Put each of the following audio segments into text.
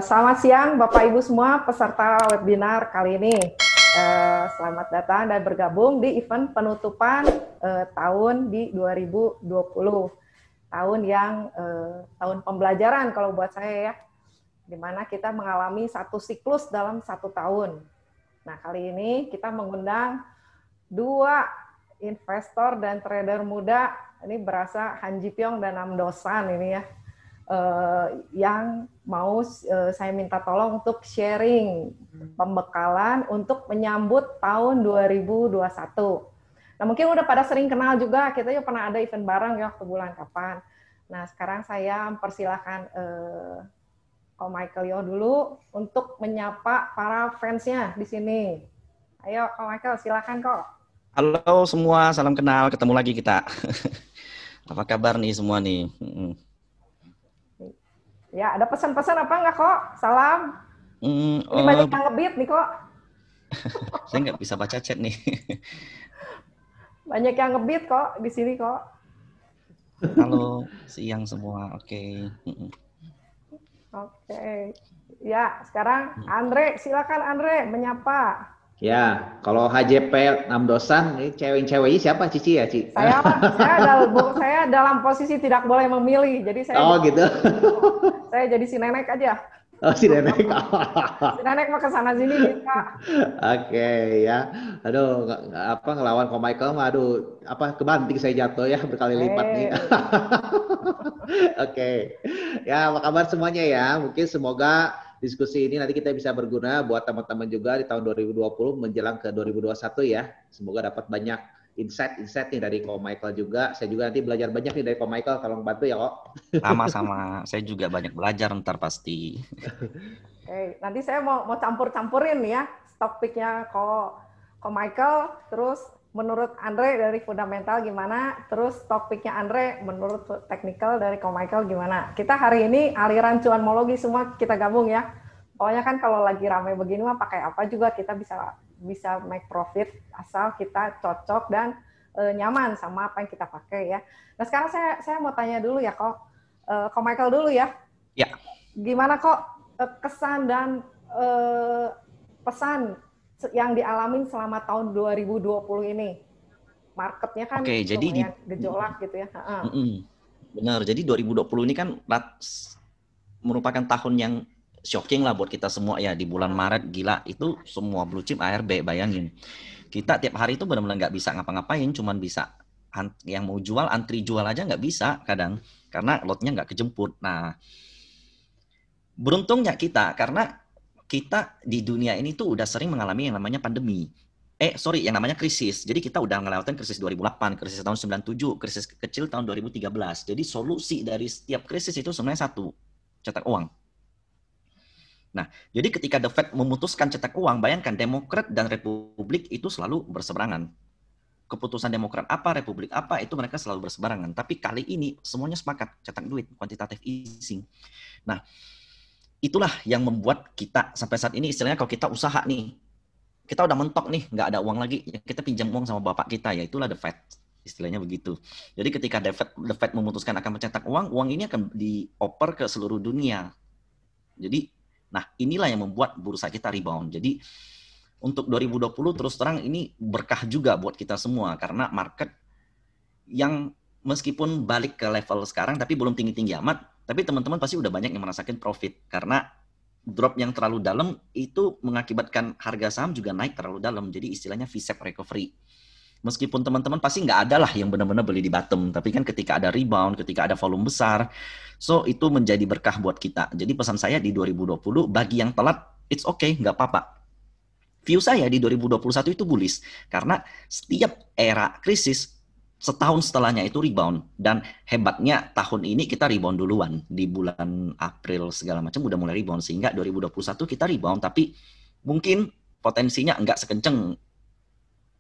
Selamat siang Bapak Ibu semua peserta webinar kali ini. Selamat datang dan bergabung di event penutupan tahun di 2020. Tahun yang tahun pembelajaran kalau buat saya ya, di mana kita mengalami satu siklus dalam satu tahun. Nah, kali ini kita mengundang dua investor dan trader muda, ini berasa Han Ji Pyong dan Nam Dosan ini ya, yang mau saya minta tolong untuk sharing pembekalan untuk menyambut tahun 2021. Nah, mungkin udah pada sering kenal juga, kita juga pernah ada event bareng ya waktu bulan kapan. Nah, sekarang saya mempersilahkan Ko Michael Yo dulu untuk menyapa para fansnya di sini. Ayo, Ko Michael, silakan kok. Halo semua, salam kenal, ketemu lagi kita. Apa kabar nih semua nih? Ya, ada pesan-pesan apa enggak kok? Salam. Ini banyak yang nge-beat nih kok. Saya nggak bisa baca chat nih. Banyak yang nge-beat kok di sini kok. Halo, siang semua. Oke. Oke. Ya, sekarang Andre, silakan Andre menyapa. Ya, kalau HJP Nam Dosan, ini cewek-ceweknya siapa Cici ya, Ci? Saya dalam posisi tidak boleh memilih, jadi saya. Oh gitu. Saya jadi si nenek aja. Oh si nenek. Si nenek mau kesana sini bisa. Oke ya. Aduh, ngelawan Ko Michael mah, aduh, kebanting saya jatuh ya berkali lipat nih. Oke. Ya, apa kabar semuanya ya? Mungkin semoga diskusi ini nanti kita bisa berguna buat teman-teman juga di tahun 2020 menjelang ke 2021 ya. Semoga dapat banyak insight nih dari Ko Michael juga. Saya juga nanti belajar banyak nih dari Ko Michael. Tolong bantu ya kok. Sama-sama. Saya juga banyak belajar ntar pasti. Oke, nanti saya mau campur-campurin ya topiknya Ko Michael, terus menurut Andre dari fundamental gimana, terus topiknya Andre menurut technical dari Ko Michael gimana. Kita hari ini aliran cuanmologi semua kita gabung ya. Pokoknya kan kalau lagi ramai begini mah pakai apa juga kita bisa make profit asal kita cocok dan nyaman sama apa yang kita pakai ya. Nah, sekarang saya mau tanya dulu ya Ko Michael dulu ya. Ya. Gimana kok kesan dan pesan yang dialamin selama tahun 2020 ini? Marketnya kan jadi gejolak gitu ya. Benar, jadi 2020 ini kan merupakan tahun yang shocking lah buat kita semua ya. Di bulan Maret, gila, itu semua blue chip ARB, bayangin. Kita tiap hari itu benar-benar nggak bisa ngapa-ngapain, cuman bisa yang mau jual, antri jual aja nggak bisa kadang, karena lotnya nggak kejemput. Nah, beruntungnya kita, karena kita di dunia ini tuh udah sering mengalami yang namanya pandemi. Yang namanya krisis. Jadi kita udah ngelewatin krisis 2008, krisis tahun 97, krisis kecil tahun 2013. Jadi solusi dari setiap krisis itu sebenarnya satu, cetak uang. Nah, jadi ketika The Fed memutuskan cetak uang, bayangkan Demokrat dan Republik itu selalu berseberangan. Keputusan Demokrat apa, Republik apa, itu mereka selalu berseberangan. Tapi kali ini semuanya sepakat cetak duit, quantitative easing. Nah, itulah yang membuat kita sampai saat ini istilahnya kalau kita usaha nih, kita udah mentok nih, nggak ada uang lagi, kita pinjam uang sama bapak kita, ya itulah The Fed, istilahnya begitu. Jadi ketika The Fed memutuskan akan mencetak uang ini akan dioper ke seluruh dunia. Jadi, nah inilah yang membuat bursa kita rebound. Jadi untuk 2020 terus terang ini berkah juga buat kita semua, karena market yang meskipun balik ke level sekarang, tapi belum tinggi-tinggi amat, tapi teman-teman pasti udah banyak yang merasakan profit, karena drop yang terlalu dalam itu mengakibatkan harga saham juga naik terlalu dalam. Jadi istilahnya V-shape recovery. Meskipun teman-teman pasti nggak ada lah yang benar-benar beli di bottom, tapi kan ketika ada rebound, ketika ada volume besar, so itu menjadi berkah buat kita. Jadi pesan saya di 2020, bagi yang telat, it's okay, nggak apa-apa. View saya di 2021 itu bullish, karena setiap era krisis, setahun setelahnya itu rebound, dan hebatnya tahun ini kita rebound duluan. Di bulan April segala macam udah mulai rebound, sehingga 2021 kita rebound, tapi mungkin potensinya nggak sekenceng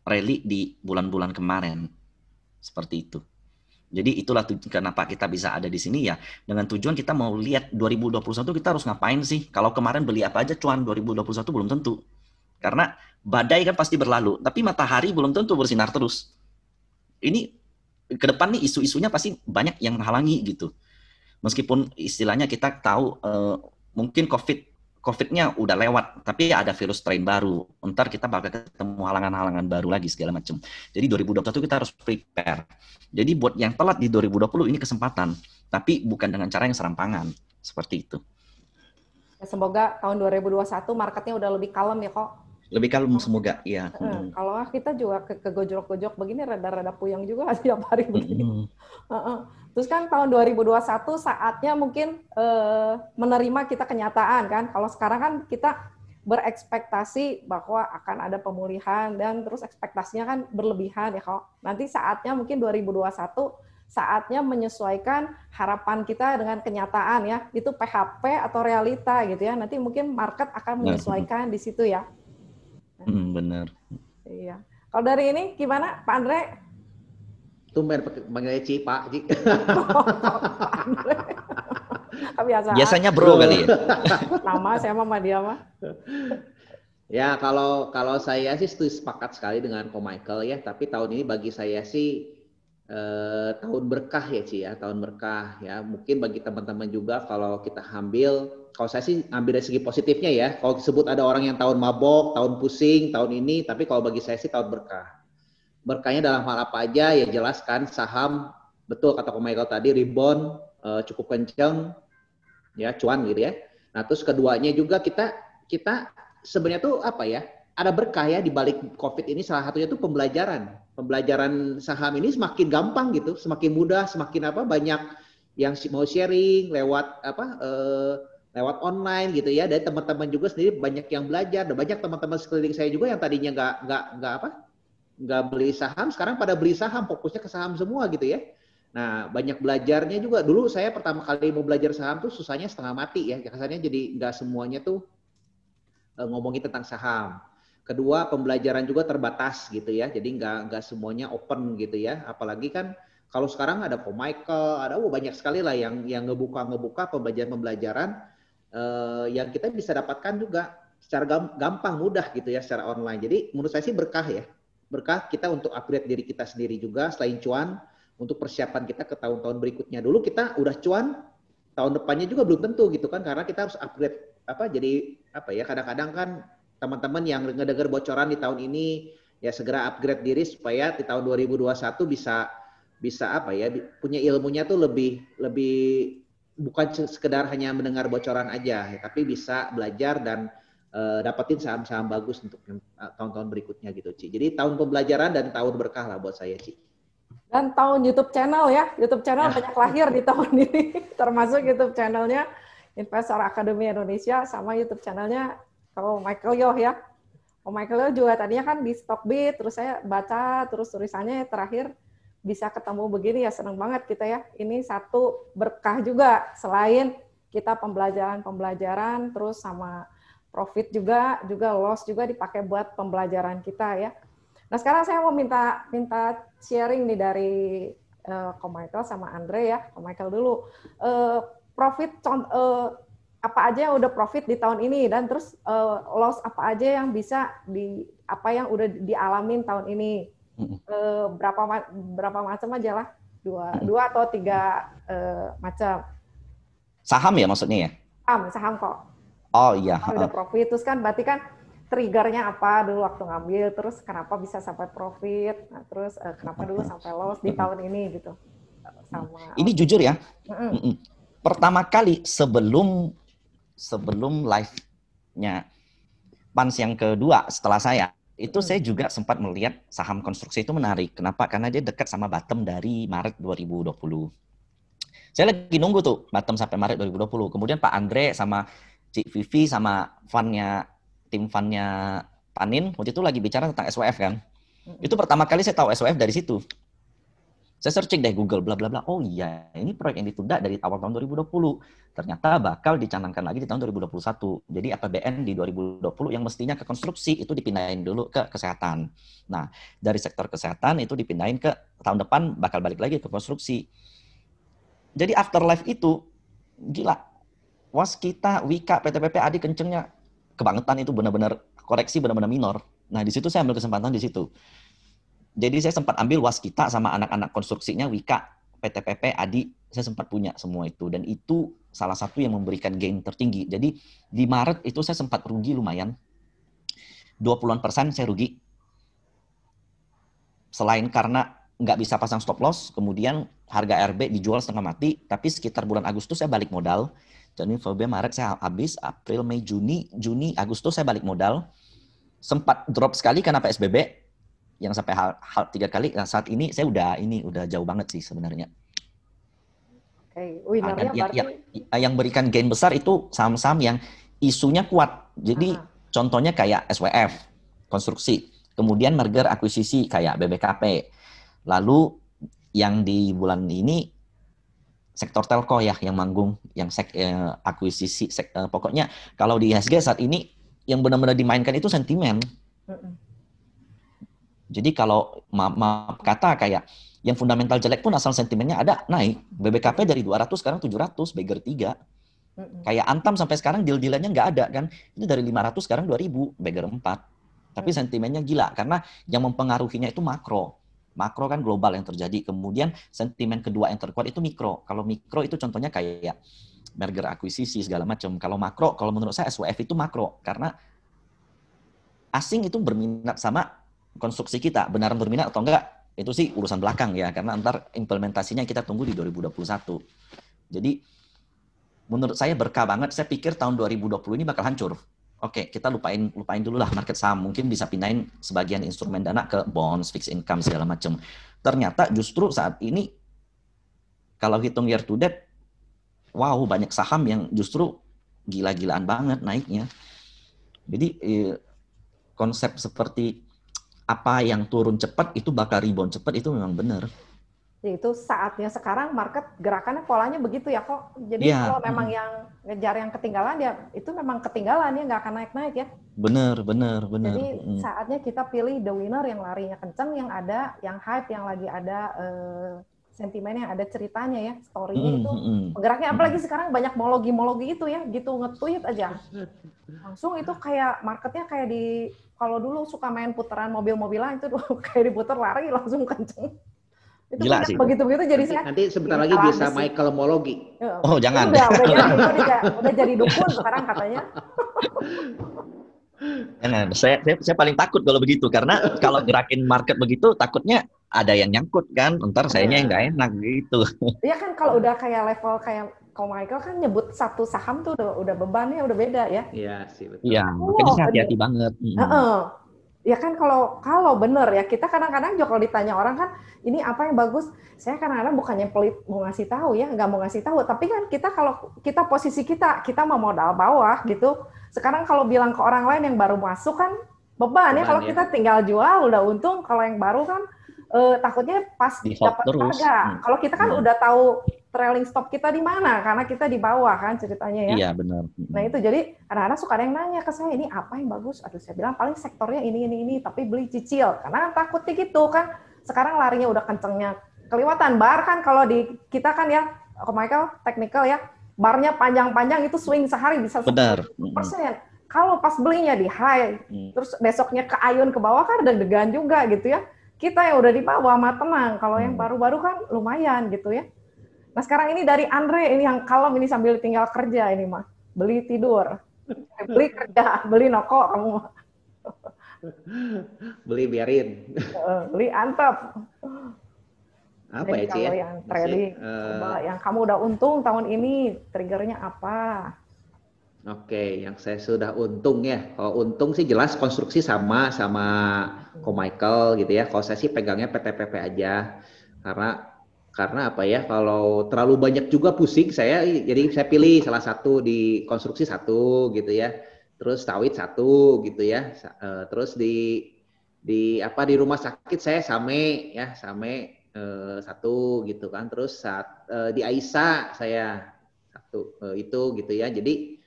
rally di bulan-bulan kemarin. Seperti itu. Jadi itulah kenapa kita bisa ada di sini ya, dengan tujuan kita mau lihat 2021 kita harus ngapain sih. Kalau kemarin beli apa aja cuan, 2021 belum tentu. Karena badai kan pasti berlalu, tapi matahari belum tentu bersinar terus. Ini ke depan nih isu-isunya pasti banyak yang menghalangi gitu. Meskipun istilahnya kita tahu mungkin COVID COVID-nya udah lewat, tapi ada virus strain baru. Ntar kita bakal ketemu halangan-halangan baru lagi segala macam. Jadi 2021 kita harus prepare. Jadi buat yang telat di 2020 ini kesempatan, tapi bukan dengan cara yang serampangan. Seperti itu. Semoga tahun 2021 marketnya udah lebih kalem ya kok. Lebih kalem semoga, ya. Kalau kita juga kegojok-gojok begini, rada-rada puyeng juga tiap hari begini. Terus kan tahun 2021 saatnya mungkin menerima kita kenyataan kan. Kalau sekarang kan kita berekspektasi bahwa akan ada pemulihan dan terus ekspektasinya kan berlebihan ya kok. Nanti saatnya mungkin 2021 saatnya menyesuaikan harapan kita dengan kenyataan ya. Itu PHP atau realita gitu ya. Nanti mungkin market akan menyesuaikan di situ ya. Benar. Iya. Kalau dari ini gimana, Pak Andre? Tumben manggilnya Ci, Pak Ci. Biasanya bro kali ya. Nama saya mah dia mah. Ya kalau saya sih sepakat sekali dengan Ko Michael ya. Tapi tahun ini bagi saya sih tahun berkah ya Ci ya. Tahun berkah ya. Mungkin bagi teman-teman juga kalau kita ambil. Kalau saya sih ambil dari segi positifnya ya. Kalau disebut ada orang yang tahun mabok, tahun pusing, tahun ini, tapi kalau bagi saya sih tahun berkah. Berkahnya dalam hal apa aja ya jelaskan saham, betul kata Ko Michael tadi, rebound cukup kenceng, ya cuan gitu ya. Nah terus keduanya juga kita sebenarnya tuh apa ya, ada berkah ya di balik COVID ini, salah satunya tuh pembelajaran. Pembelajaran saham ini semakin gampang gitu, semakin mudah, semakin banyak yang mau sharing lewat lewat online gitu ya, dari teman-teman juga sendiri banyak yang belajar, dan banyak teman-teman sekeliling saya juga yang tadinya nggak beli saham, sekarang pada beli saham, fokusnya ke saham semua gitu ya. Nah banyak belajarnya juga. Dulu saya pertama kali mau belajar saham tuh susahnya setengah mati ya, kasarnya jadi nggak semuanya tuh ngomongin tentang saham. Kedua pembelajaran juga terbatas gitu ya, jadi nggak semuanya open gitu ya, apalagi kan kalau sekarang ada Ko Michael, ada banyak sekali lah yang ngebuka pembelajaran yang kita bisa dapatkan juga secara gampang, mudah gitu ya, secara online. Jadi menurut saya sih berkah ya. Berkah kita untuk upgrade diri kita sendiri juga, selain cuan, untuk persiapan kita ke tahun-tahun berikutnya. Dulu kita udah cuan, tahun depannya juga belum tentu gitu kan, karena kita harus upgrade kadang-kadang kan teman-teman yang ngedenger bocoran di tahun ini, ya segera upgrade diri supaya di tahun 2021 bisa punya ilmunya tuh lebih bukan sekedar hanya mendengar bocoran aja, tapi bisa belajar dan dapetin saham-saham bagus untuk tahun-tahun berikutnya gitu, Ci. Jadi tahun pembelajaran dan tahun berkah lah buat saya, Ci. Dan tahun YouTube channel ya, YouTube channel banyak lahir di tahun ini, termasuk YouTube channelnya Investor Academy Indonesia sama YouTube channelnya Ko Michael Yo ya. Ko Michael Yo juga tadinya kan di Stockbit, terus saya baca terus tulisannya terakhir bisa ketemu begini ya, senang banget kita ya. Ini satu berkah juga, selain kita pembelajaran terus sama profit juga loss juga dipakai buat pembelajaran kita ya. Nah sekarang saya mau minta sharing nih dari Ko Michael sama Andre ya. Ko Michael dulu, profit apa aja yang udah profit di tahun ini, dan terus loss apa aja yang bisa yang udah dialamin tahun ini. Berapa macam aja lah, dua atau tiga macam. Saham ya maksudnya ya? Saham kok. Oh iya. Udah profit, terus kan berarti kan triggernya apa dulu waktu ngambil, terus kenapa bisa sampai profit, nah, terus kenapa dulu sampai loss di tahun ini gitu. Ini jujur ya, pertama kali sebelum live-nya Pans yang kedua setelah saya, itu saya juga sempat melihat saham konstruksi itu menarik. Kenapa? Karena dia dekat sama bottom dari Maret 2020. Saya lagi nunggu tuh bottom sampai Maret 2020. Kemudian Pak Andre sama Cik Vivi sama tim funnya Panin waktu itu lagi bicara tentang SWF kan. Itu pertama kali saya tahu SWF dari situ. Saya searching deh Google bla bla bla. Oh iya, ini proyek yang ditunda dari awal tahun 2020. Ternyata bakal dicanangkan lagi di tahun 2021. Jadi APBN di 2020 yang mestinya ke konstruksi itu dipindahin dulu ke kesehatan. Nah, dari sektor kesehatan itu dipindahin ke tahun depan bakal balik lagi ke konstruksi. Jadi afterlife itu gila. Waskita, Wika, PTPP, ADI kencengnya kebangetan, itu benar-benar koreksi benar-benar minor. Nah, di situ saya ambil kesempatan di situ. Jadi saya sempat ambil Waskita sama anak-anak konstruksinya Wika, PTPP, ADI, saya sempat punya semua itu. Dan itu salah satu yang memberikan gain tertinggi. Jadi di Maret itu saya sempat rugi lumayan. 20% saya rugi. Selain karena nggak bisa pasang stop loss, kemudian harga RB dijual setengah mati, tapi sekitar bulan Agustus saya balik modal. Jadi Februari, Maret saya habis, April, Mei, Juni, Agustus saya balik modal. Sempat drop sekali karena PSBB, yang sampai hal 3 kali. Nah, saat ini saya udah jauh banget sih sebenarnya. Oke, winnernya berarti yang berikan gain besar itu saham-saham yang isunya kuat. Jadi contohnya kayak SWF, konstruksi. Kemudian merger akuisisi kayak BBKP. Lalu yang di bulan ini sektor telco ya yang manggung, yang akuisisi. Pokoknya kalau di IHSG saat ini yang benar-benar dimainkan itu sentimen. Jadi kalau maaf kata kayak yang fundamental jelek pun asal sentimennya ada naik. BBKP dari 200 sekarang 700, Beggar 3. Kayak Antam sampai sekarang deal-dealannya nggak ada kan. Itu dari 500 sekarang 2000, Beggar 4. Tapi sentimennya gila karena yang mempengaruhinya itu makro. Makro kan global yang terjadi. Kemudian sentimen kedua yang terkuat itu mikro. Kalau mikro itu contohnya kayak merger akuisisi segala macam. Kalau makro, kalau menurut saya SWF itu makro karena asing itu berminat sama konstruksi kita. Benaran berminat atau enggak itu sih urusan belakang ya karena ntar implementasinya kita tunggu di 2021. Jadi menurut saya berkah banget. Saya pikir tahun 2020 ini bakal hancur. Oke, kita lupain dulu lah market saham. Mungkin bisa pindahin sebagian instrumen dana ke bonds, fixed income, segala macam. Ternyata justru saat ini, kalau hitung year to date, wow, banyak saham yang justru gila-gilaan banget naiknya. Jadi, konsep seperti apa yang turun cepat, itu bakal rebound cepat, itu memang benar. Itu saatnya sekarang market gerakannya polanya begitu ya kok. Jadi kalau memang yang ngejar yang ketinggalan ya itu memang ketinggalan ya nggak akan naik-naik ya. Bener. Jadi saatnya kita pilih the winner yang larinya kenceng, yang ada, yang hype, yang lagi ada sentimen yang ada ceritanya ya, story-nya itu. Penggeraknya apalagi sekarang banyak mologi itu ya, gitu nge-tweet aja. Langsung itu kayak marketnya kayak di, kalau dulu suka main putaran mobil-mobilan itu kayak diputar lari langsung kenceng. Itu gila sih. Begitu-begitu jadi saya. Nanti sebentar lagi bisa Michael Mologi. Oh, jangan. Udah jadi dukun sekarang katanya. Jangan. Saya paling takut kalau begitu karena kalau gerakin market begitu takutnya ada yang nyangkut kan, ntar sayanya yang nggak enak gitu. Iya kan kalau udah kayak level kayak Ko Michael kan nyebut satu saham tuh udah bebannya udah beda ya. Iya sih betul. Iya, makanya hati-hati banget. Ya kan kalau bener ya kita kadang-kadang juga kalau ditanya orang kan ini apa yang bagus, saya kadang-kadang bukannya pelit mau ngasih tahu ya, nggak mau ngasih tahu, tapi kan kita kalau kita posisi kita mau modal bawah gitu, sekarang kalau bilang ke orang lain yang baru masuk kan beban ya, kalau kita tinggal jual udah untung, kalau yang baru kan takutnya pas dapat harga, kalau kita kan udah tahu trailing stop kita di mana karena kita di bawah kan ceritanya ya. Iya benar. Nah itu jadi kadang-kadang suka ada yang nanya ke saya ini apa yang bagus. Aduh saya bilang paling sektornya ini tapi beli cicil karena takutnya gitu kan. Sekarang larinya udah kencengnya kelewatan bar kan kalau di kita kan ya, Michael technical ya, barnya panjang-panjang itu swing sehari bisa 10%. Kalau pas belinya di high, terus besoknya ke ayun ke bawah kan deg-degan juga gitu ya. Kita yang udah di bawah mah tenang. Kalau yang baru-baru kan lumayan gitu ya. Nah sekarang ini dari Andre, ini yang kalem ini sambil tinggal kerja ini mah. Beli tidur, beli kerja, beli noko kamu. Beli biarin. Beli antep. Apa ya, kalau yang trading, coba yang kamu udah untung tahun ini, triggernya apa? Oke, yang saya sudah untung ya. Kalau untung sih jelas konstruksi sama Ko Michael gitu ya. Kalau saya sih pegangnya PTPP aja. Karena apa ya, kalau terlalu banyak juga pusing jadi saya pilih salah satu di konstruksi satu gitu ya, terus sawit satu gitu ya, terus di rumah sakit saya same satu gitu kan, terus di Aisyah saya satu itu gitu ya, jadi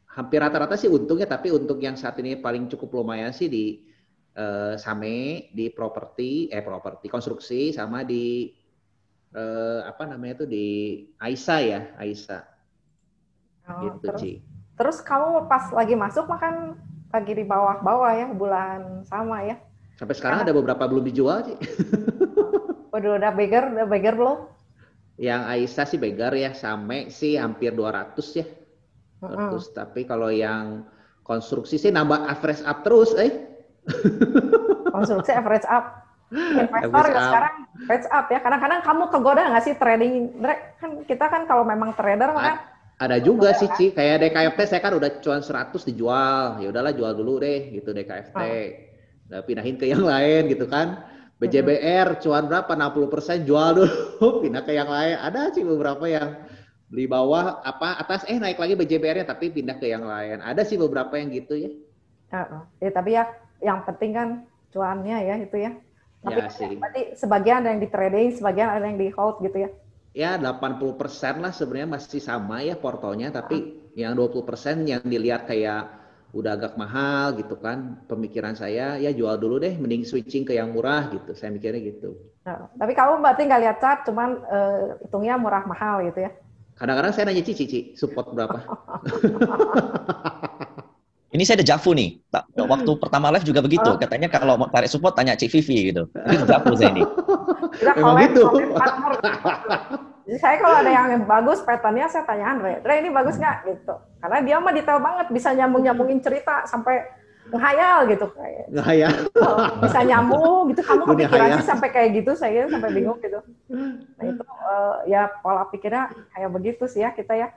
hampir rata-rata sih untungnya, tapi untuk yang saat ini paling cukup lumayan sih di Same, di properti konstruksi, sama di di Aisyah ya, Aisyah. Gitu, terus kamu pas lagi masuk makan lagi di bawah-bawah ya, bulan sama ya. Sampai sekarang ada beberapa belum dijual sih. Udah beggar belum? Yang Aisyah sih beggar ya, Same sih hampir 200 ya. 200. Tapi kalau yang konstruksi sih nambah average up terus, Konstruksi average up. Investor Average ya up. sekarang average up ya. Kadang-kadang kamu kegoda nggak sih trading? Kan kita kan kalau memang trader kan Ada juga sih, Ci. Kayak DKFT saya kan udah cuan 100 dijual. Ya udahlah jual dulu deh gitu DKFT. Udah pindahin ke yang lain gitu kan. BJBR cuan berapa? 60% jual dulu, pindah ke yang lain. Ada sih beberapa yang beli bawah atas naik lagi BJBR-nya tapi pindah ke yang lain. Ada sih beberapa yang gitu ya. Tapi ya yang penting kan cuannya ya itu ya. Tapi Ya sih. berarti sebagian ada yang di trading, sebagian ada yang di hold gitu ya. Ya 80% lah sebenarnya masih sama ya portonya, tapi yang 20% yang dilihat kayak udah agak mahal gitu kan. Pemikiran saya ya jual dulu deh, mending switching ke yang murah gitu. Saya mikirnya gitu. Tapi kamu berarti nggak lihat chart, cuman hitungnya murah mahal gitu ya. Kadang-kadang saya nanya Cici, support berapa? Ini saya ada Javu nih. Waktu pertama live juga begitu. Katanya kalau mau tarik support tanya Cik Vivi gitu. Ini Javu saya ini. Memang gitu. Jadi saya kalau ada yang bagus patternnya saya tanya Andre ini bagus nggak gitu. Karena dia mah detail banget, bisa nyambungin cerita sampai menghayal gitu kayak. Menghayal. Bisa nyambung gitu. Kamu kepikiran sih sampai kayak gitu, saya sampai bingung gitu. Nah itu ya pola pikirnya kayak begitu sih ya kita ya.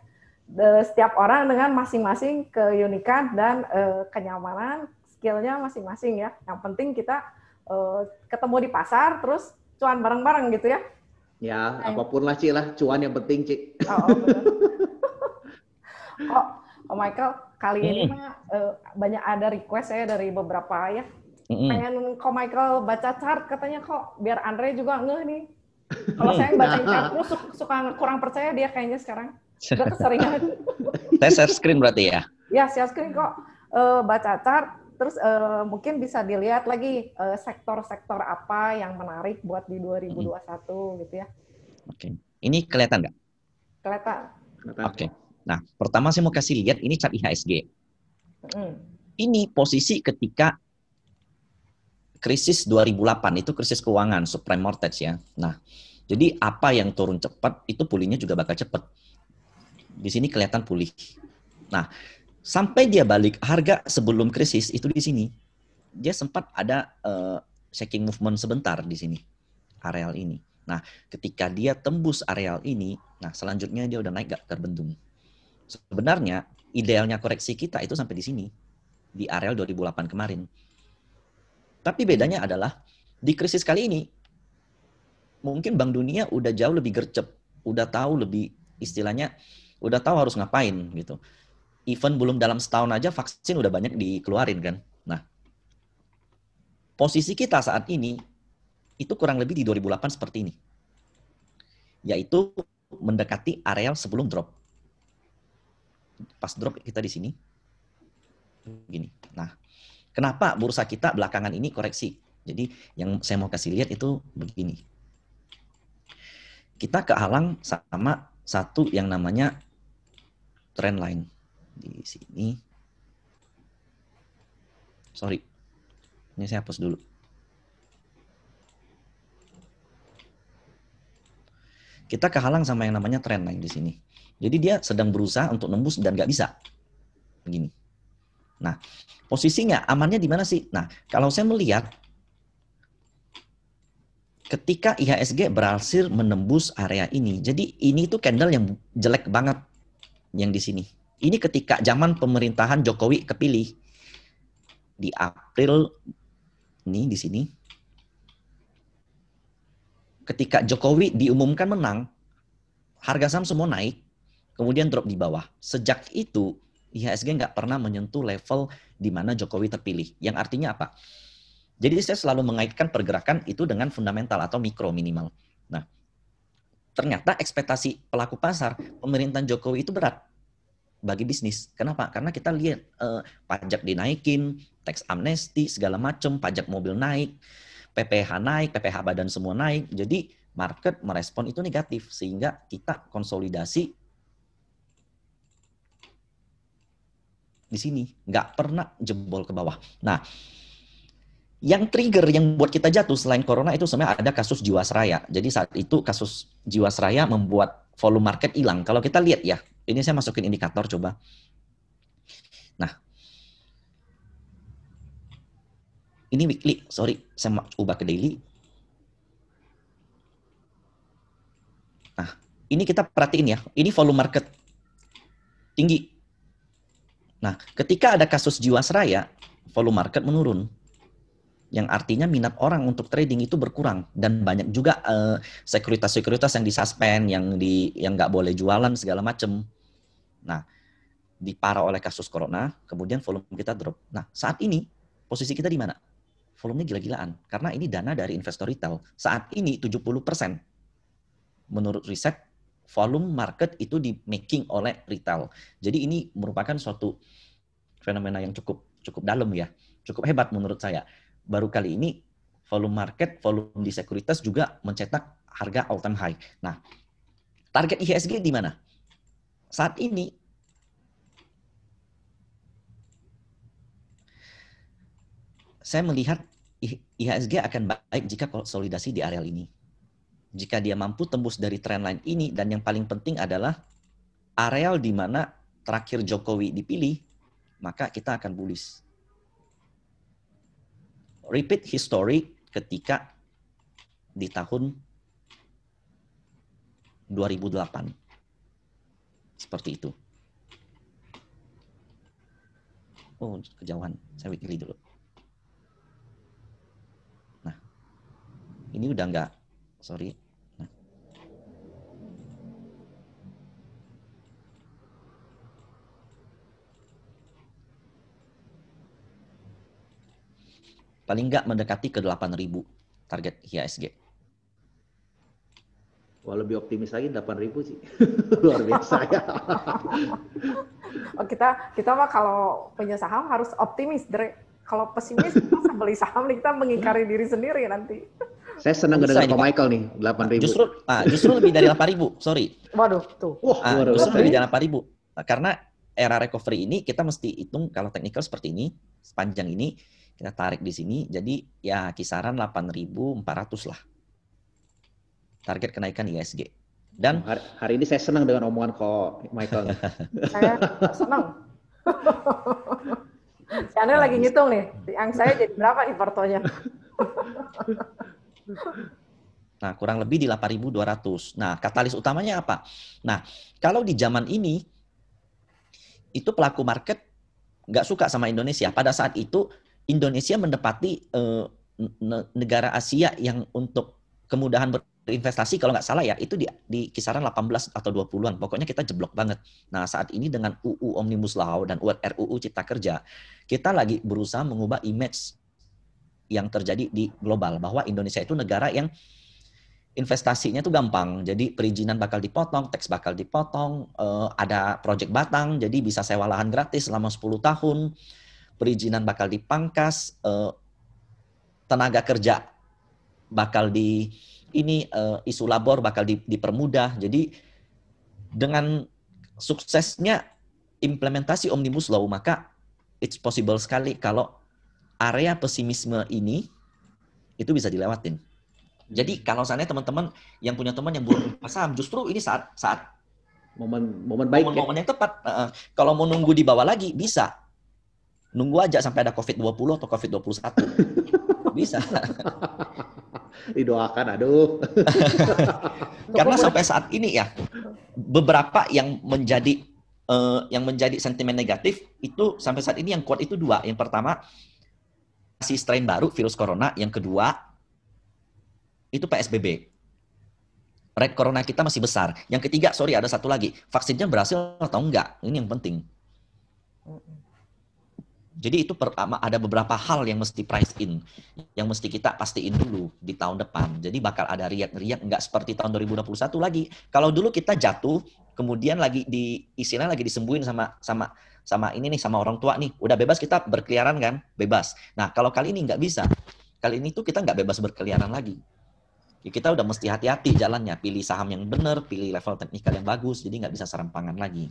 Setiap orang dengan masing-masing keunikan dan kenyamanan, skillnya masing-masing ya. Yang penting kita ketemu di pasar, terus cuan bareng-bareng gitu ya. Ya, apapun lah Ci lah, cuan yang penting Ci. Oh Michael, kali ini mah banyak ada request saya dari beberapa ya. Pengen kok Michael baca chart katanya kok, biar Andre juga ngeh nih. Kalau saya baca chart terus suka kurang percaya dia kayaknya sekarang. Udah keseringan. Saya share screen berarti ya? Ya, share screen kok. Baca chart, terus mungkin bisa dilihat lagi sektor-sektor apa yang menarik buat di 2021 gitu ya. Oke. Ini kelihatan nggak? Kelihatan. Oke. Nah, pertama saya mau kasih lihat ini chart IHSG. Ini posisi ketika krisis 2008, itu krisis keuangan, subprime mortgage ya. Nah, jadi apa yang turun cepat, itu pulihnya juga bakal cepat. Di sini kelihatan pulih. Nah, sampai dia balik harga sebelum krisis itu di sini, dia sempat ada shaking movement sebentar di sini, areal ini. Nah, ketika dia tembus areal ini, nah selanjutnya dia udah naik gak terbendung. Sebenarnya idealnya koreksi kita itu sampai di sini, di areal 2008 kemarin. Tapi bedanya adalah di krisis kali ini, mungkin Bank Dunia udah jauh lebih gercep, udah tahu lebih istilahnya, udah tahu harus ngapain gitu. Even belum dalam setahun aja vaksin udah banyak dikeluarin kan. Nah, posisi kita saat ini itu kurang lebih di 2008 seperti ini. Yaitu mendekati areal sebelum drop. Pas drop kita di sini. Begini. Nah, kenapa bursa kita belakangan ini koreksi? Jadi yang saya mau kasih lihat itu begini. Kita kehalang sama satu yang namanya trend line. Di sini. Sorry. Ini saya hapus dulu. Kita kehalang sama yang namanya trend line di sini. Jadi dia sedang berusaha untuk nembus dan nggak bisa. Begini. Nah, posisinya amannya di mana sih? Nah, kalau saya melihat ketika IHSG berhasil menembus area ini. Jadi ini tuh candle yang jelek banget yang di sini. Ini ketika zaman pemerintahan Jokowi kepilih di April ini di sini. Ketika Jokowi diumumkan menang, harga saham semua naik, kemudian drop di bawah. Sejak itu, IHSG nggak pernah menyentuh level di mana Jokowi terpilih. Yang artinya apa? Jadi saya selalu mengaitkan pergerakan itu dengan fundamental atau mikro minimal. Nah, ternyata ekspektasi pelaku pasar, pemerintahan Jokowi itu berat bagi bisnis. Kenapa? Karena kita lihat pajak dinaikin, tax amnesty, segala macam, pajak mobil naik, PPH naik, PPH badan semua naik. Jadi market merespon itu negatif sehingga kita konsolidasi di sini, nggak pernah jebol ke bawah. Nah, Yang trigger yang buat kita jatuh selain corona itu sebenarnya ada kasus Jiwasraya. Jadi saat itu kasus Jiwasraya membuat volume market hilang. Kalau kita lihat ya, ini saya masukin indikator coba. Nah, ini weekly, sorry, saya ubah ke daily. Nah, ini kita perhatiin ya, ini volume market tinggi. Nah, ketika ada kasus Jiwasraya, volume market menurun. Yang artinya minat orang untuk trading itu berkurang dan banyak juga sekuritas-sekuritas yang disuspend, yang nggak boleh jualan segala macam. Nah, diparah oleh kasus corona, kemudian volume kita drop. Nah, saat ini posisi kita di mana? Volumenya gila-gilaan karena ini dana dari investor retail. Saat ini 70% menurut riset volume market itu di making oleh retail. Jadi ini merupakan suatu fenomena yang cukup dalam ya, cukup hebat menurut saya. Baru kali ini volume market, volume di sekuritas juga mencetak harga all time high. Nah, target IHSG di mana? Saat ini saya melihat IHSG akan baik jika konsolidasi di areal ini. Jika dia mampu tembus dari trendline ini, dan yang paling penting adalah areal di mana terakhir Jokowi dipilih, maka kita akan bullish. Repeat history ketika di tahun 2008. Seperti itu. Oh, kejauhan. Saya weekly dulu. Nah, ini udah enggak. Sorry. Nah. Paling enggak mendekati ke 8.000 target IHSG. Wah, lebih optimis lagi 8.000 sih. Luar biasa ya. Oh, kita mah kalau punya saham harus optimis, Dre. Kalau pesimis, masa beli saham kita mengingkari diri sendiri nanti. Saya senang dengar Pak Michael nih, 8.000. Justru lebih dari 8.000, sorry. Waduh, tuh. Justru lebih dari 8.000. Karena era recovery ini kita mesti hitung kalau technical seperti ini, sepanjang ini, kita tarik di sini, jadi ya kisaran 8.400 lah. Target kenaikan IHSG. Dan hari ini saya senang dengan omongan kok Michael. Saya senang. Anda lagi ngitung nih, yang saya jadi berapa nih portonya? Nah, kurang lebih di 8.200. Nah, katalis utamanya apa? Nah, kalau di zaman ini, itu pelaku market nggak suka sama Indonesia. Pada saat itu, Indonesia mendapati negara Asia yang untuk kemudahan berinvestasi, kalau nggak salah ya, itu di kisaran 18 atau 20-an. Pokoknya kita jeblok banget. Nah, saat ini dengan UU Omnibus Law dan RUU Cipta Kerja, kita lagi berusaha mengubah image yang terjadi di global, bahwa Indonesia itu negara yang investasinya itu gampang. Jadi perizinan bakal dipotong, teks bakal dipotong, ada project Batang, jadi bisa sewa lahan gratis selama 10 tahun, perizinan bakal dipangkas, tenaga kerja bakal isu labor bakal dipermudah. Jadi dengan suksesnya implementasi Omnibus Law, maka it's possible sekali kalau area pesimisme ini itu bisa dilewatin. Jadi kalau seandainya teman-teman yang punya teman yang belum saham, justru ini saat momen baik, momen yang tepat. Kalau mau nunggu di bawah lagi bisa. Nunggu aja sampai ada COVID-20 atau COVID-21. Bisa. Didoakan, aduh. Karena sampai saat ini ya, beberapa yang menjadi sentimen negatif itu sampai saat ini yang kuat itu dua. Yang pertama, si strain baru virus corona. Yang kedua, itu PSBB. Rate corona kita masih besar. Yang ketiga, sorry ada satu lagi, vaksinnya berhasil atau enggak? Ini yang penting. Jadi itu pertama, ada beberapa hal yang mesti price in, yang mesti kita pastiin dulu di tahun depan. Jadi bakal ada riak-riak, nggak seperti tahun 2021 lagi. Kalau dulu kita jatuh, kemudian lagi istilahnya lagi disembuhin sama ini nih, sama orang tua nih, udah bebas kita berkeliaran kan, bebas. Nah kalau kali ini nggak bisa, kali ini tuh kita nggak bebas berkeliaran lagi. Ya, kita udah mesti hati-hati jalannya, pilih saham yang benar, pilih level teknikal yang bagus, jadi nggak bisa serampangan lagi.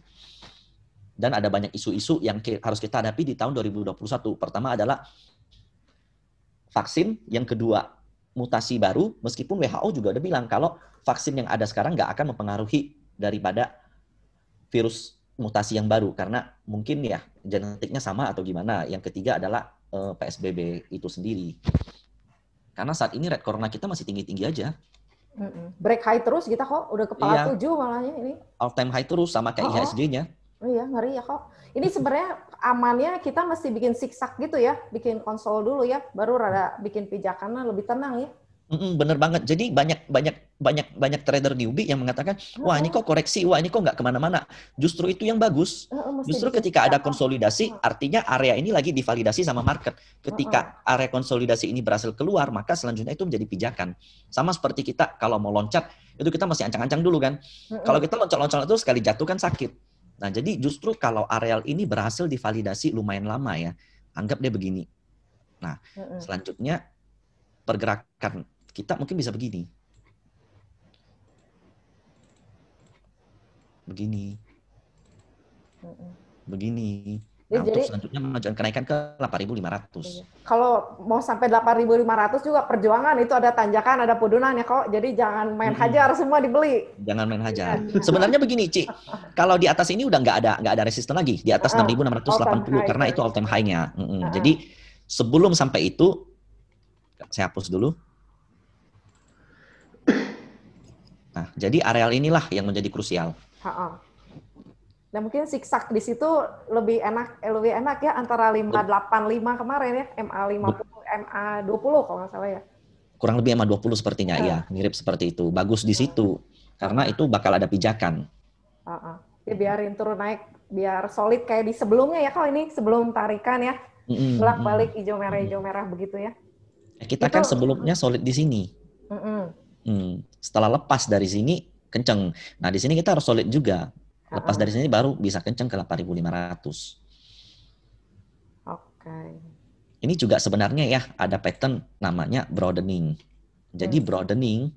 Dan ada banyak isu-isu yang harus kita hadapi di tahun 2021. Pertama adalah vaksin, yang kedua mutasi baru, meskipun WHO juga udah bilang kalau vaksin yang ada sekarang nggak akan mempengaruhi daripada virus mutasi yang baru, karena mungkin ya genetiknya sama atau gimana. Yang ketiga adalah PSBB itu sendiri. Karena saat ini rate corona kita masih tinggi-tinggi aja. Break high terus kita kok, udah kepala 7 malahnya ini. All time high terus sama kayak IHSG-nya. Oh iya, ngeri ya kok. Ini sebenarnya amannya kita mesti bikin siksak gitu ya, bikin konsol dulu ya, baru rada bikin pijakannya lebih tenang ya. Bener banget. Jadi banyak trader newbie yang mengatakan, wah ini kok koreksi, wah ini kok nggak kemana-mana. Justru itu yang bagus. Justru ketika ada konsolidasi, artinya area ini lagi divalidasi sama market. Ketika area konsolidasi ini berhasil keluar, maka selanjutnya itu menjadi pijakan. Sama seperti kita kalau mau loncat, itu kita masih ancang-ancang dulu kan. Kalau kita loncat-loncat itu sekali jatuh kan sakit. Nah jadi justru kalau areal ini berhasil divalidasi lumayan lama ya, anggap dia begini. Nah selanjutnya pergerakan kita mungkin bisa begini. Begini. Nah, untuk selanjutnya menunjukkan kenaikan ke 8.500. Kalau mau sampai 8.500 juga perjuangan, itu ada tanjakan, ada pudunan ya kok. Jadi jangan main hajar, semua dibeli. Jangan main hajar. Sebenarnya begini, Ci. Kalau di atas ini udah nggak ada resisten lagi. Di atas 6.680 karena itu all time high-nya. Jadi sebelum sampai itu, saya hapus dulu. Nah, jadi areal inilah yang menjadi krusial. Nah, mungkin siksak di situ lebih enak ya antara 585 kemarin ya, MA50, MA20 kalau nggak salah ya. Kurang lebih MA20 sepertinya, ya, mirip seperti itu. Bagus di situ, karena itu bakal ada pijakan. Ya, biarin turun naik, biar solid kayak di sebelumnya ya, kalau ini sebelum tarikan ya, bolak-balik hijau merah begitu ya. Kita kan sebelumnya solid di sini. Setelah lepas dari sini kenceng. Nah di sini kita harus solid juga. Lepas dari sini baru bisa kenceng ke 8.500. Ini juga sebenarnya ya ada pattern namanya broadening. Jadi broadening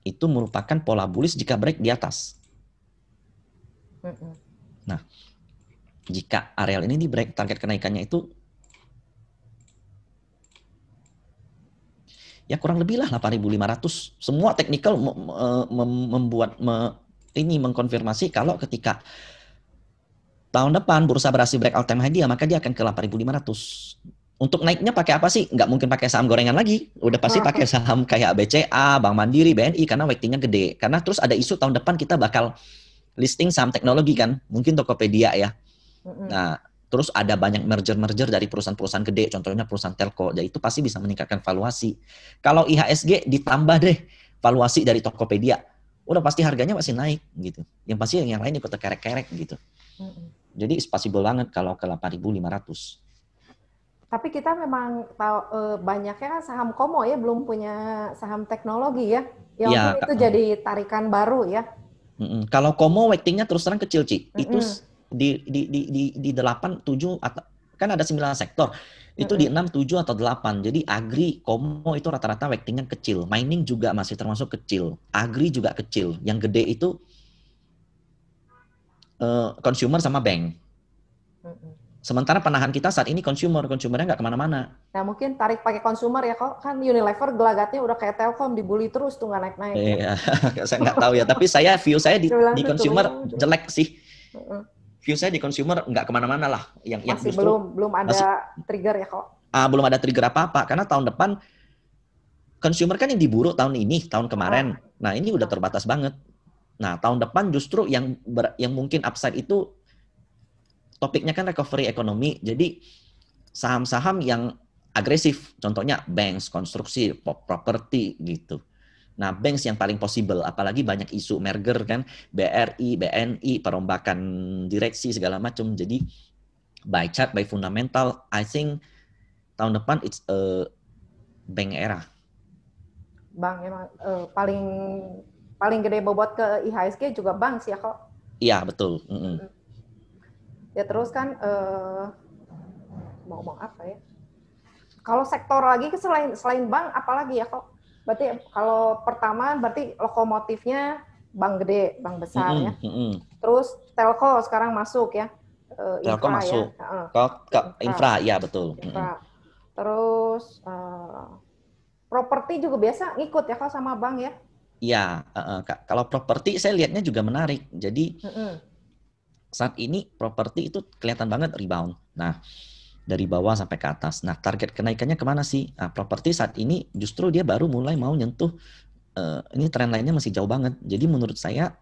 itu merupakan pola bullish jika break di atas. Nah jika areal ini di break, target kenaikannya itu ya kurang lebih lah 8.500. Semua technical mengkonfirmasi kalau ketika tahun depan bursa berhasil break all time high dia, maka dia akan ke 8.500. Untuk naiknya pakai apa sih? Nggak mungkin pakai saham gorengan lagi. Udah pasti pakai saham kayak BCA, Bank Mandiri, BNI, karena weightingnya gede. Karena terus ada isu tahun depan kita bakal listing saham teknologi kan. Mungkin Tokopedia ya. Nah, terus ada banyak merger dari perusahaan-perusahaan gede, contohnya perusahaan telco, jadi itu pasti bisa meningkatkan valuasi. Kalau IHSG ditambah deh valuasi dari Tokopedia, udah pasti harganya masih naik gitu. Yang pasti yang lain ikut kerek-kerek gitu. Jadi it's possible banget kalau ke 8.500. Tapi kita memang tahu banyaknya kan saham komo ya, belum punya saham teknologi ya. Yang itu jadi tarikan baru ya. Kalau komo weightingnya terus terang kecil, Ci. Itu di 8, 7 atau kan ada 9 sektor. Itu di 6, 7 atau 8. Jadi agri, komo itu rata-rata weightingnya kecil. Mining juga masih termasuk kecil. Agri juga kecil. Yang gede itu consumer sama bank. Sementara penahan kita saat ini consumernya nggak kemana-mana. Nah mungkin tarik pakai consumer ya, kok kan Unilever gelagatnya udah kayak Telkom, dibully terus tuh nggak naik-naik. Iya, saya nggak tahu ya. Tapi view saya di consumer jelek sih. View saya di consumer nggak kemana-mana lah. Yang masih belum ada trigger ya kok. Belum ada trigger apa-apa karena tahun depan consumer kan yang diburu tahun ini, tahun kemarin. Nah ini udah terbatas banget. Nah tahun depan justru yang mungkin upside itu topiknya kan recovery ekonomi. Jadi saham-saham yang agresif, contohnya banks, konstruksi, properti gitu. Nah, banks yang paling possible, apalagi banyak isu merger kan, BRI, BNI, perombakan direksi segala macam. Jadi by chart, by fundamental, I think tahun depan it's a bank era. Bank emang paling gede bobot ke IHSG juga bank sih ya kok. Iya betul. Ya terus kan mau ngomong apa ya? Kalau sektor lagi selain bank, apalagi ya kok? Berarti kalau pertama berarti lokomotifnya bank gede, bank besar ya. Terus telco sekarang masuk ya. Telkom infra masuk. ya. Kalau ke infra, ya betul. Infra. Terus properti juga biasa ngikut ya kalau sama bank ya? Iya, Kak. Kalau properti saya lihatnya juga menarik. Jadi saat ini properti itu kelihatan banget rebound. Nah, dari bawah sampai ke atas. Nah, target kenaikannya kemana sih? Nah, properti saat ini justru dia baru mulai mau nyentuh, ini tren lainnya masih jauh banget. Jadi menurut saya,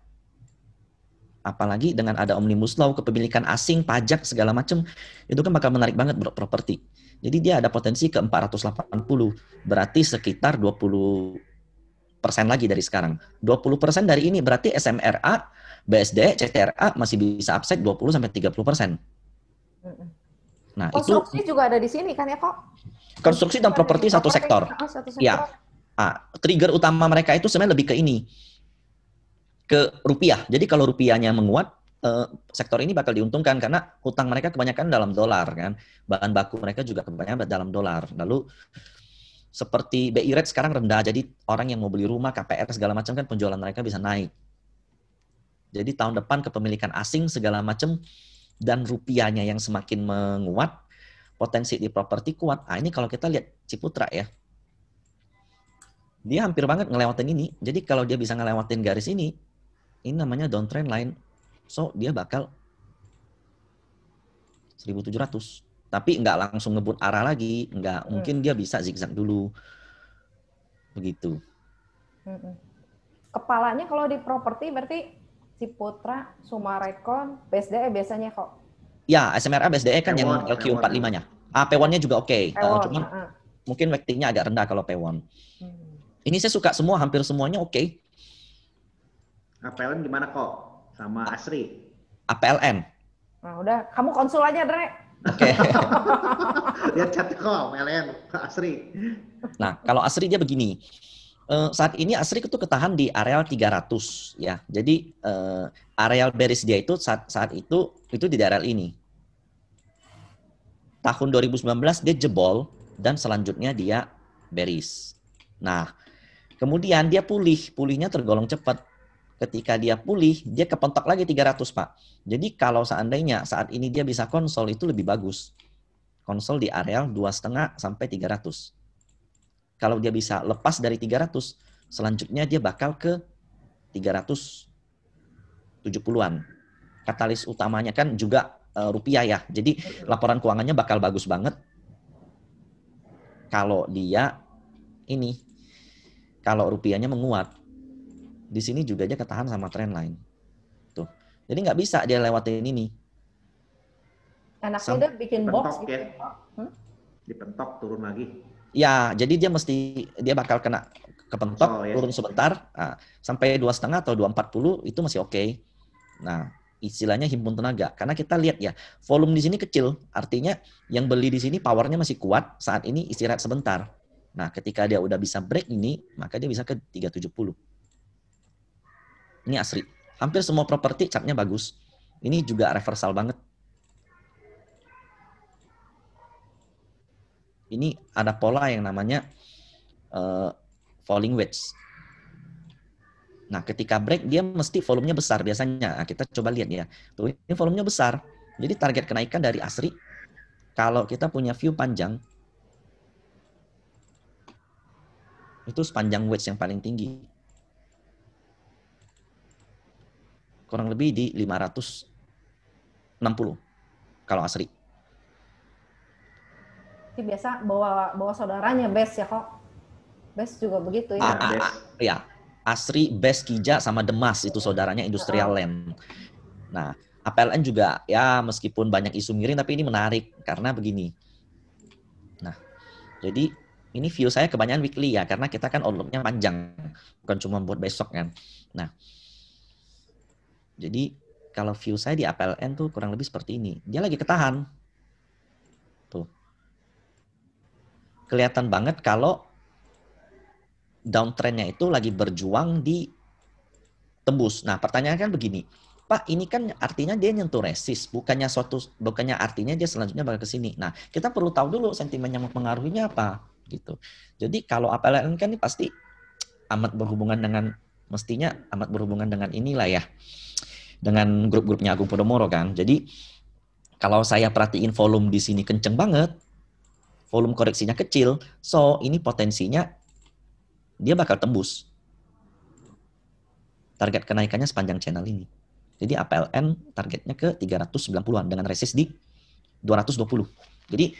apalagi dengan ada Omnibus Law, kepemilikan asing, pajak, segala macam, itu kan bakal menarik banget bro, properti. Jadi dia ada potensi ke 480, berarti sekitar 20% lagi dari sekarang. 20% dari ini berarti SMRA, BSD, CTRA masih bisa upside 20-30%. Nah, konstruksi itu juga ada di sini kan ya kok? Konstruksi dan properti satu sektor. Satu sektor. Ya, trigger utama mereka itu sebenarnya lebih ke ini, ke rupiah. Jadi kalau rupiahnya menguat, sektor ini bakal diuntungkan karena hutang mereka kebanyakan dalam dolar kan, bahan baku mereka juga kebanyakan dalam dolar. Lalu seperti BI rate sekarang rendah, jadi orang yang mau beli rumah, KPR segala macam kan penjualan mereka bisa naik. Jadi tahun depan kepemilikan asing segala macam dan rupiahnya yang semakin menguat, potensi di properti kuat. Ini kalau kita lihat Ciputra ya, dia hampir banget ngelewatin ini. Jadi kalau dia bisa ngelewatin garis ini namanya downtrend line. So dia bakal 1700. Tapi nggak langsung ngebut arah lagi, nggak, mungkin dia bisa zigzag dulu. Begitu. Kepalanya kalau di properti berarti Ciputra, Sumarekon, BSDE biasanya kok. Ya, SMRA BSDE kan yang LQ45-nya. P1-nya juga oke. Cuman mungkin weighting-nya agak rendah kalau P1. Ini saya suka semua, hampir semuanya oke. APLN gimana kok? Sama Asri? APLN. Nah, udah, kamu konsul aja, Dre. Oke. Lihat chat kok, APLN, Asri. Nah, kalau Asri dia begini. Saat ini Asri itu ketahan di areal 300 ya. Jadi areal bearish dia itu saat itu di daerah ini. Tahun 2019 dia jebol dan selanjutnya dia bearish. Nah, kemudian dia pulihnya tergolong cepat. Ketika dia pulih, dia kepentok lagi 300, Pak. Jadi kalau seandainya saat ini dia bisa konsol itu lebih bagus. Konsol di areal 2,5 sampai 300. Kalau dia bisa lepas dari 300, selanjutnya dia bakal ke 370-an. Katalis utamanya kan juga rupiah ya. Jadi laporan keuangannya bakal bagus banget. Kalau dia ini, kalau rupiahnya menguat. Di sini juga dia ketahan sama trend line. Tuh. Jadi nggak bisa dia lewatin ini. Enaknya dia bikin box gitu. Ya. Dipentok turun lagi. Ya, jadi dia bakal kena kepentok, turun sebentar, sampai 2,5 atau 2,40 itu masih oke. Nah, istilahnya himpun tenaga. Karena kita lihat ya, volume di sini kecil, artinya yang beli di sini powernya masih kuat, saat ini istirahat sebentar. Nah, ketika dia udah bisa break ini, maka dia bisa ke 370. Ini Asri. Hampir semua properti chartnya bagus. Ini juga reversal banget. Ini ada pola yang namanya falling wedge. Nah, ketika break dia mesti volumenya besar biasanya. Nah, kita coba lihat ya. Tuh, ini volumenya besar. Jadi target kenaikan dari Asri kalau kita punya view panjang itu sepanjang wedge yang paling tinggi. Kurang lebih di 560 kalau Asri. Biasa bawa saudaranya Bes ya kok. Bes juga begitu ya. Ya, Asri, Bes, Kija sama Demas itu saudaranya Industrial Land. Nah, APLN juga ya meskipun banyak isu miring tapi ini menarik karena begini. Nah, jadi ini view saya kebanyakan weekly ya karena kita kan outlook-nya panjang, bukan cuma buat besok kan. Nah, jadi kalau view saya di APLN tuh kurang lebih seperti ini. Dia lagi ketahan. Tuh. Kelihatan banget kalau downtrend-nya itu lagi berjuang di tembus. Nah, pertanyaan kan begini, Pak, ini kan artinya dia nyentuh resist, bukannya artinya dia selanjutnya bakal ke sini. Nah, kita perlu tahu dulu sentimen yang mempengaruhinya apa, gitu. Jadi kalau APLN kan ini pasti amat berhubungan dengan inilah ya, dengan grup-grupnya Agung Podomoro kan. Jadi Kalau saya perhatiin volume di sini kenceng banget, volume koreksinya kecil, so ini potensinya dia bakal tembus target kenaikannya sepanjang channel ini. Jadi APLN targetnya ke 390-an dengan resist di 220. Jadi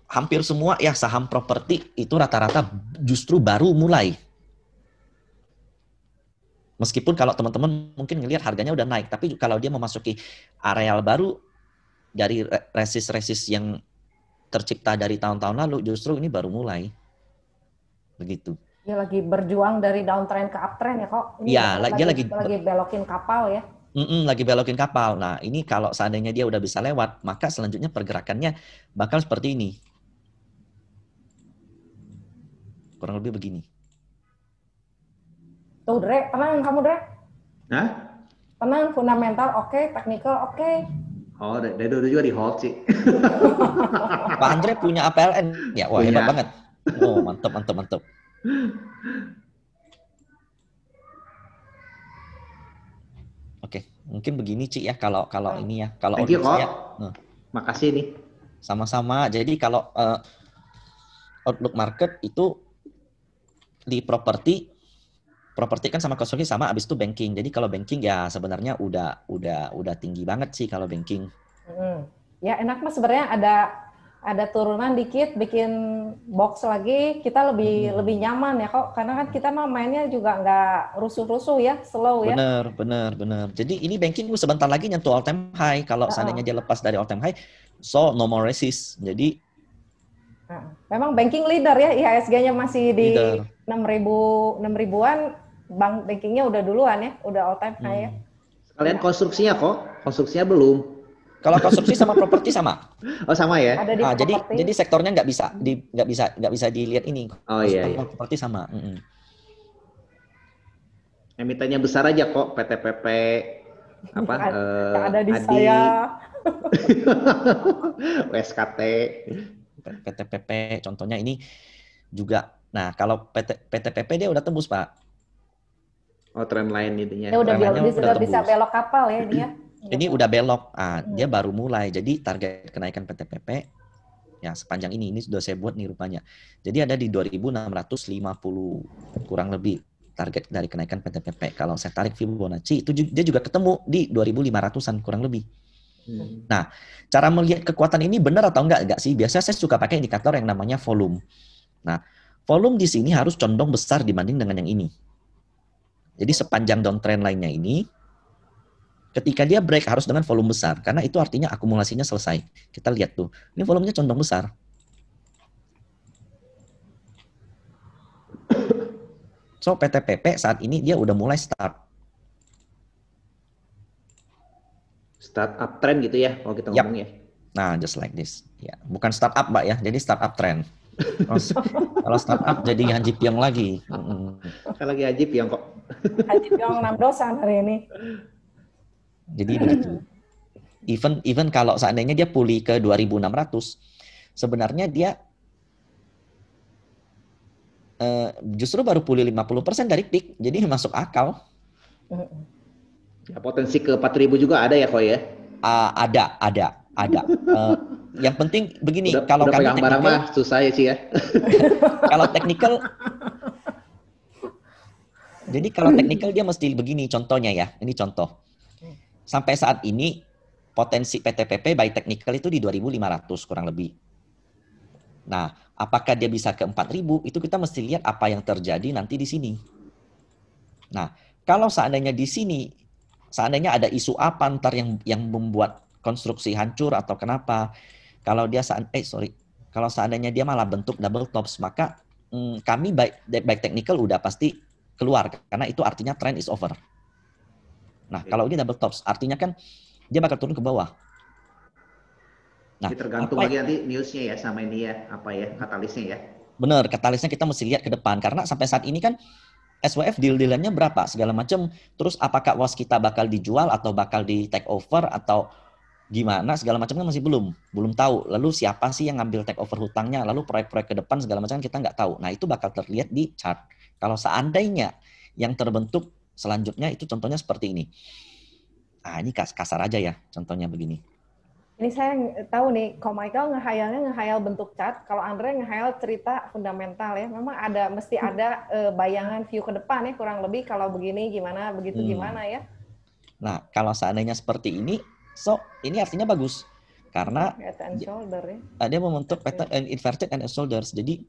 hampir semua ya saham properti itu rata-rata justru baru mulai. Meskipun kalau teman-teman mungkin ngelihat harganya udah naik, tapi kalau dia memasuki areal baru dari resist-resist yang tercipta dari tahun-tahun lalu, justru ini baru mulai. Begitu. Dia lagi berjuang dari downtrend ke uptrend ya kok. Ini ya, dia lagi belokin kapal ya. Lagi belokin kapal. Nah, ini kalau seandainya dia udah bisa lewat, maka selanjutnya pergerakannya bakal seperti ini. Kurang lebih begini. Tuh, Dre, tenang kamu, Dre. Hah? Tenang, fundamental oke, technical oke. Oh, dari dulu juga di hold sih. Pak Andre punya APLN? Ya, wah hebat banget. Oh, mantap. Oke, mungkin begini Ci ya kalau ini ya. Kalau Thank you, saya, makasih nih. Sama-sama. Jadi kalau outlook market itu di properti kan sama konstruksi sama, abis itu banking. Jadi kalau banking ya sebenarnya udah tinggi banget sih kalau banking. Ya enak mas, sebenarnya ada turunan dikit, bikin box lagi, kita lebih nyaman ya kok, karena kan kita mah mainnya juga nggak rusuh-rusuh ya, slow ya. Bener. Jadi ini banking sebentar lagi nyentuh all time high. Kalau seandainya dia lepas dari all time high, so no more resist. Jadi memang banking leader ya, IHSG-nya masih di 6.000-an, bank bankingnya udah duluan ya, udah all time high ya. Sekalian konstruksinya kok, konstruksinya belum. Kalau konstruksi sama properti sama. Oh sama ya. Ada di jadi sektornya nggak bisa dilihat ini. Oh iya. Properti sama. Emitennya besar aja kok, PTPP apa? Ada di saya. WSKT. PTPP contohnya ini juga. Nah kalau PTPP dia udah tembus Pak. Oh trend line intinya. Dia udah bisa belok kapal ya dia. Ini udah belok, dia baru mulai. Jadi target kenaikan PTPP ya sepanjang ini sudah saya buat nih rupanya. Jadi ada di 2.650 kurang lebih target dari kenaikan PTPP. Kalau saya tarik Fibonacci itu dia juga ketemu di 2.500-an kurang lebih. Nah, cara melihat kekuatan ini benar atau enggak sih? Biasanya saya suka pakai indikator yang namanya volume. Nah, volume di sini harus condong besar dibanding dengan yang ini. Jadi sepanjang downtrend lainnya ini, ketika dia break harus dengan volume besar, karena itu artinya akumulasinya selesai. Kita lihat tuh, ini volumenya condong besar. So PTPP saat ini dia udah mulai start uptrend gitu ya, kalau kita ngomong ya. Nah, just like this. Ya, bukan startup Mbak ya, jadi startup trend. Kalau startup jadi Haji Piong lagi. Kan lagi Haji Piong kok. Haji Piong 6 dosan hari ini. Jadi begitu. Even kalau seandainya dia pulih ke 2.600, sebenarnya dia justru baru pulih 50% dari peak, jadi masuk akal. Ya, potensi ke 4.000 juga ada ya kok ya? Ada. Yang penting begini, kalau udah pegang barang mah susah ya sih ya. Kalau teknikal, jadi kalau teknikal dia mesti begini contohnya ya, ini contoh. Sampai saat ini potensi PTPP by technical itu di 2.500 kurang lebih. Nah, apakah dia bisa ke 4.000? Itu kita mesti lihat apa yang terjadi nanti di sini. Nah, kalau seandainya di sini, seandainya ada isu apa ntar yang membuat konstruksi hancur atau kenapa? Kalau dia kalau seandainya dia malah bentuk double tops, maka kami by technical udah pasti keluar karena itu artinya trend is over. Nah, kalau ini double tops, artinya kan dia bakal turun ke bawah. Nah, tergantung lagi nanti newsnya ya sama ini ya, apa ya, katalisnya ya. Bener, katalisnya kita mesti lihat ke depan. Karena sampai saat ini kan SWF deal-dealannya berapa, segala macam. Terus apakah was kita bakal dijual atau bakal di take over atau gimana, segala macam kan masih belum tahu. Lalu siapa sih yang ngambil take over hutangnya, lalu proyek-proyek ke depan segala macam kita nggak tahu. Nah, itu bakal terlihat di chart. Kalau seandainya yang terbentuk selanjutnya itu contohnya seperti ini. Nah, ini kasar aja ya, contohnya begini. Ini saya tahu nih, kalau Michael ngehayal bentuk chart, kalau Andre ngehayal cerita fundamental ya. Memang mesti ada bayangan view ke depan ya, kurang lebih kalau begini gimana, begitu gimana ya. Nah, kalau seandainya seperti ini, ini artinya bagus. Karena head and shoulder ya. Dia membentuk pattern inverted and shoulders. Jadi